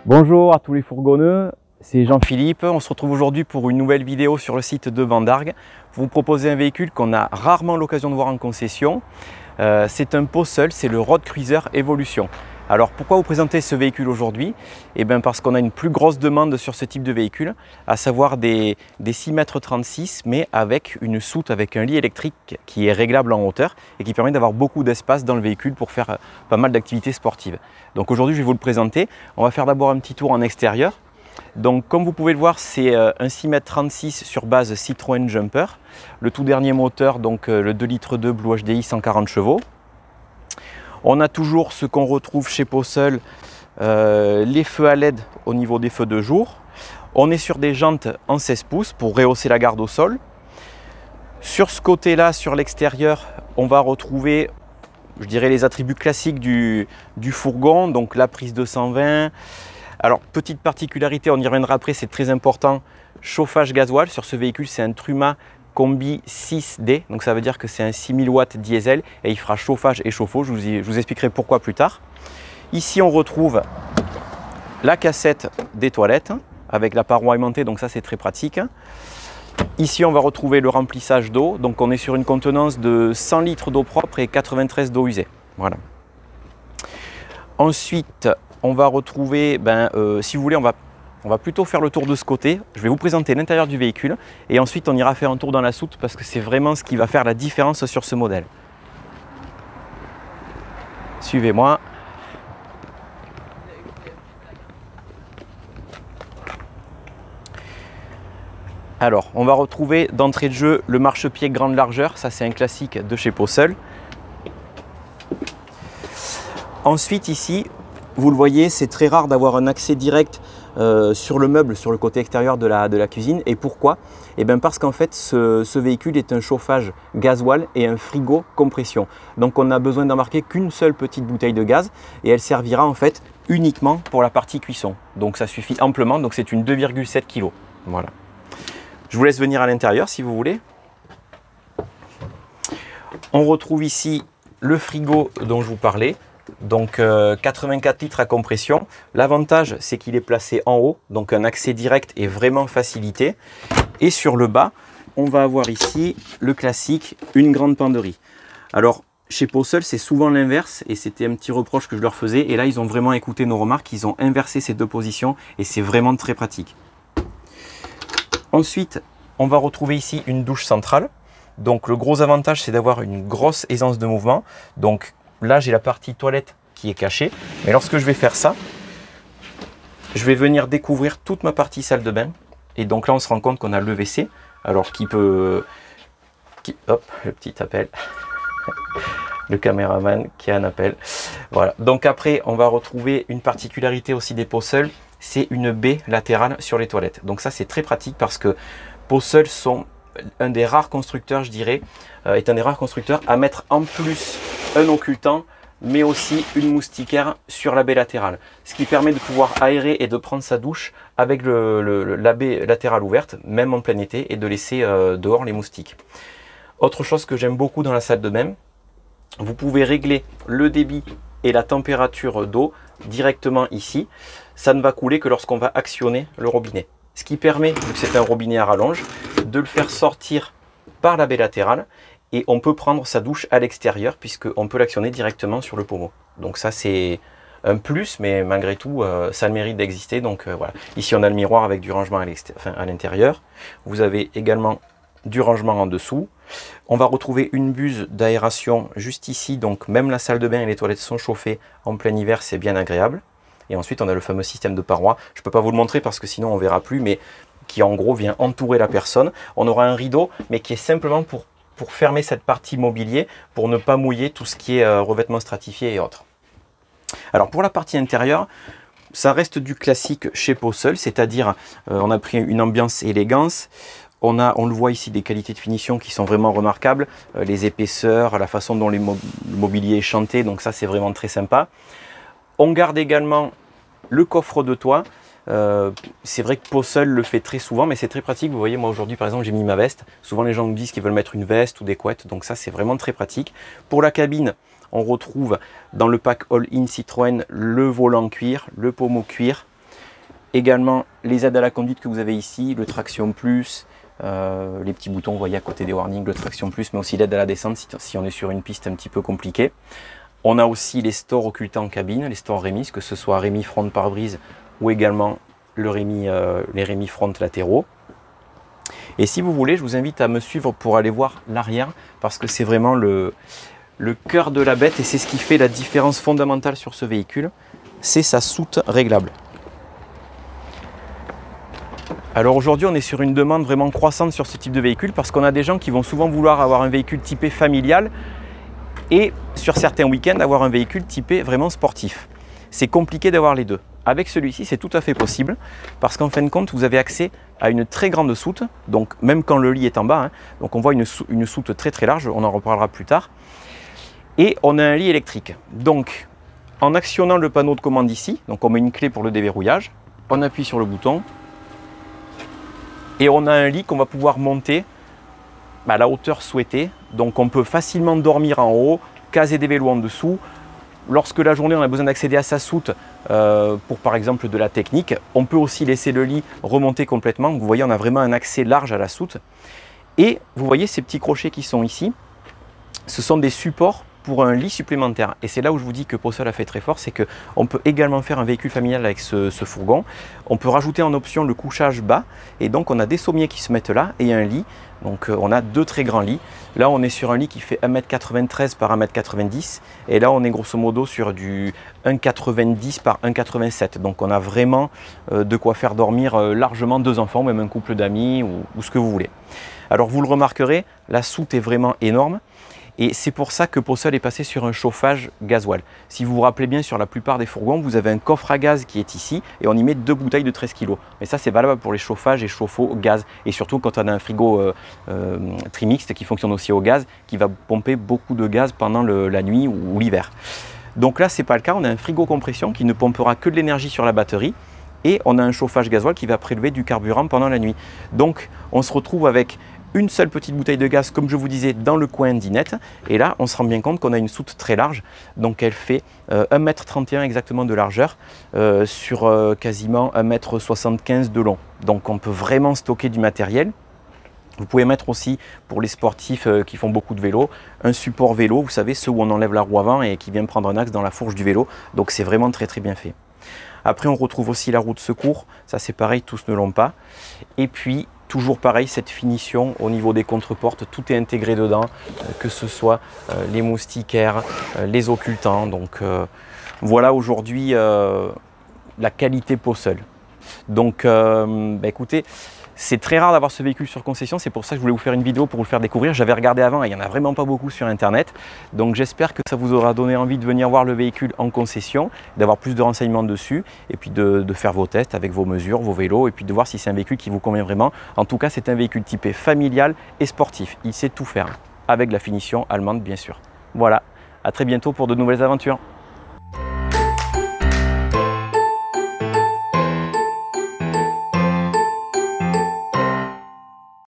Bonjour à tous les fourgonneux, c'est Jean-Philippe. On se retrouve aujourd'hui pour une nouvelle vidéo sur le site de Vendargues. Vous proposez un véhicule qu'on a rarement l'occasion de voir en concession. C'est un Pau-Seul, c'est le Road Cruiser Evolution. Alors pourquoi vous présenter ce véhicule aujourd'hui? Eh bien parce qu'on a une plus grosse demande sur ce type de véhicule, à savoir des 6,36 m, mais avec une soute, avec un lit électrique qui est réglable en hauteur et qui permet d'avoir beaucoup d'espace dans le véhicule pour faire pas mal d'activités sportives. Donc aujourd'hui je vais vous le présenter. On va faire d'abord un petit tour en extérieur. Donc comme vous pouvez le voir, c'est un 6,36 m sur base Citroën Jumper. Le tout dernier moteur, donc le 2,2 litres Blue HDI 140 chevaux. On a toujours ce qu'on retrouve chez Pau-Seul, les feux à LED au niveau des feux de jour. On est sur des jantes en 16 pouces pour rehausser la garde au sol. Sur ce côté-là, sur l'extérieur, on va retrouver, je dirais, les attributs classiques du fourgon, donc la prise 220. Alors, petite particularité, on y reviendra après, c'est très important, chauffage gasoil. Sur ce véhicule, c'est un Truma Combi 6D, donc ça veut dire que c'est un 6000 watts diesel et il fera chauffage et chauffe-eau. Je vous expliquerai pourquoi plus tard. Ici, on retrouve la cassette des toilettes avec la paroi aimantée, donc ça c'est très pratique. Ici, on va retrouver le remplissage d'eau, donc on est sur une contenance de 100 litres d'eau propre et 93 d'eau usée. Voilà. Ensuite, on va retrouver, si vous voulez, on va plutôt faire le tour de ce côté. Je vais vous présenter l'intérieur du véhicule et ensuite on ira faire un tour dans la soute parce que c'est vraiment ce qui va faire la différence sur ce modèle. Suivez-moi. Alors, on va retrouver d'entrée de jeu le marchepied grande largeur. Ça, c'est un classique de chez Pau-Seul. Ensuite, ici, vous le voyez, c'est très rare d'avoir un accès direct sur le meuble, sur le côté extérieur de la cuisine. Et pourquoi? Eh bien parce qu'en fait, ce véhicule est un chauffage gasoil et un frigo compression. Donc on a besoin d'embarquer qu'une seule petite bouteille de gaz et elle servira en fait uniquement pour la partie cuisson. Donc ça suffit amplement, donc c'est une 2,7 kg. Voilà. Je vous laisse venir à l'intérieur si vous voulez. On retrouve ici le frigo dont je vous parlais. Donc 84 litres à compression. L'avantage, c'est qu'il est placé en haut, donc un accès direct est vraiment facilité. Et sur le bas, on va avoir ici le classique, une grande penderie. Alors chez Pau-Seul, c'est souvent l'inverse et c'était un petit reproche que je leur faisais. Et là, ils ont vraiment écouté nos remarques, ils ont inversé ces deux positions et c'est vraiment très pratique. Ensuite, on va retrouver ici une douche centrale. Donc le gros avantage, c'est d'avoir une grosse aisance de mouvement. Donc là, j'ai la partie toilette qui est cachée. Mais lorsque je vais faire ça, je vais venir découvrir toute ma partie salle de bain. Et donc là, on se rend compte qu'on a le WC. Alors, hop, le petit appel. Le caméraman qui a un appel. Voilà. Donc après, on va retrouver une particularité aussi des Pau-Seul. C'est une baie latérale sur les toilettes. Donc ça, c'est très pratique parce que Pau-Seul sont un des rares constructeurs, je dirais, est un des rares constructeurs à mettre en plus un occultant, mais aussi une moustiquaire sur la baie latérale. Ce qui permet de pouvoir aérer et de prendre sa douche avec la baie latérale ouverte, même en plein été, et de laisser dehors les moustiques. Autre chose que j'aime beaucoup dans la salle de bain, vous pouvez régler le débit et la température d'eau directement ici. Ça ne va couler que lorsqu'on va actionner le robinet. Ce qui permet, vu que c'est un robinet à rallonge, de le faire sortir par la baie latérale et on peut prendre sa douche à l'extérieur puisqu'on peut l'actionner directement sur le pommeau. Donc ça c'est un plus, mais malgré tout ça a le mérite d'exister. Donc voilà. Ici on a le miroir avec du rangement à l'intérieur. Vous avez également du rangement en dessous. On va retrouver une buse d'aération juste ici, donc même la salle de bain et les toilettes sont chauffées en plein hiver, c'est bien agréable. Et ensuite on a le fameux système de parois. Je ne peux pas vous le montrer parce que sinon on ne verra plus, mais qui en gros vient entourer la personne. On aura un rideau, mais qui est simplement pour fermer cette partie mobilier, pour ne pas mouiller tout ce qui est revêtement stratifié et autres. Alors pour la partie intérieure, ça reste du classique chez Pau-Seul, c'est-à-dire on a pris une ambiance élégance. On le voit ici, des qualités de finition qui sont vraiment remarquables, les épaisseurs, la façon dont le mobilier est chanté, donc ça c'est vraiment très sympa. On garde également le coffre de toit. C'est vrai que Pau-Seul le fait très souvent, mais c'est très pratique. Vous voyez, moi aujourd'hui par exemple, j'ai mis ma veste. Souvent les gens me disent qu'ils veulent mettre une veste ou des couettes, donc ça c'est vraiment très pratique. Pour la cabine, on retrouve dans le pack All-in Citroën le volant cuir, le pommeau cuir, Également les aides à la conduite que vous avez ici, le traction plus, les petits boutons, vous voyez à côté des warnings, le traction plus, mais aussi l'aide à la descente si on est sur une piste un petit peu compliquée. On a aussi les stores occultants en cabine, les stores Remis, que ce soit Remis front pare-brise ou également les Remis front latéraux. Et si vous voulez, je vous invite à me suivre pour aller voir l'arrière, parce que c'est vraiment le cœur de la bête et c'est ce qui fait la différence fondamentale sur ce véhicule, c'est sa soute réglable. Alors aujourd'hui, on est sur une demande vraiment croissante sur ce type de véhicule parce qu'on a des gens qui vont souvent vouloir avoir un véhicule typé familial et sur certains week-ends avoir un véhicule typé vraiment sportif. C'est compliqué d'avoir les deux. Avec celui-ci, c'est tout à fait possible parce qu'en fin de compte, vous avez accès à une très grande soute, donc même quand le lit est en bas, hein, donc on voit une soute très très large, on en reparlera plus tard. Et on a un lit électrique. Donc en actionnant le panneau de commande ici, donc on met une clé pour le déverrouillage, on appuie sur le bouton, et on a un lit qu'on va pouvoir monter à la hauteur souhaitée. Donc on peut facilement dormir en haut, caser des vélos en dessous. Lorsque la journée on a besoin d'accéder à sa soute pour par exemple de la technique, on peut aussi laisser le lit remonter complètement. Vous voyez, on a vraiment un accès large à la soute. Et vous voyez ces petits crochets qui sont ici, ce sont des supports pour un lit supplémentaire. Et c'est là où je vous dis que Posseul a fait très fort, c'est qu'on peut également faire un véhicule familial avec ce fourgon. On peut rajouter en option le couchage bas, et donc on a des sommiers qui se mettent là, et un lit. Donc on a deux très grands lits. Là on est sur un lit qui fait 1,93 m par 1,90 m, et là on est grosso modo sur du 1,90 par 1,87 m. Donc on a vraiment de quoi faire dormir largement deux enfants, même un couple d'amis, ou ce que vous voulez. Alors vous le remarquerez, la soute est vraiment énorme. Et c'est pour ça que Posseul est passé sur un chauffage gasoil. Si vous vous rappelez bien, sur la plupart des fourgons, vous avez un coffre à gaz qui est ici et on y met 2 bouteilles de 13 kg. Mais ça, c'est valable pour les chauffages et chauffe-eau au gaz. Et surtout quand on a un frigo trimixte qui fonctionne aussi au gaz, qui va pomper beaucoup de gaz pendant la nuit ou l'hiver. Donc là, ce n'est pas le cas. On a un frigo compression qui ne pompera que de l'énergie sur la batterie. Et on a un chauffage gasoil qui va prélever du carburant pendant la nuit. Donc on se retrouve avec une seule petite bouteille de gaz, comme je vous disais, dans le coin dinette. Et là, on se rend bien compte qu'on a une soute très large. Donc elle fait 1,31 m exactement de largeur sur quasiment 1,75 m de long. Donc on peut vraiment stocker du matériel. Vous pouvez mettre aussi, pour les sportifs qui font beaucoup de vélo, un support vélo, vous savez, ceux où on enlève la roue avant et qui vient prendre un axe dans la fourche du vélo. Donc c'est vraiment très très bien fait. Après, on retrouve aussi la roue de secours. Ça, c'est pareil, tous ne l'ont pas. Et puis, toujours pareil, cette finition au niveau des contreportes, tout est intégré dedans, que ce soit les moustiquaires, les occultants. Donc, voilà aujourd'hui la qualité Posseul. Donc, écoutez, c'est très rare d'avoir ce véhicule sur concession, c'est pour ça que je voulais vous faire une vidéo pour vous le faire découvrir. J'avais regardé avant et il n'y en a vraiment pas beaucoup sur internet. Donc j'espère que ça vous aura donné envie de venir voir le véhicule en concession, d'avoir plus de renseignements dessus et puis de faire vos tests avec vos mesures, vos vélos et puis de voir si c'est un véhicule qui vous convient vraiment. En tout cas, c'est un véhicule typé familial et sportif. Il sait tout faire, avec la finition allemande bien sûr. Voilà, à très bientôt pour de nouvelles aventures.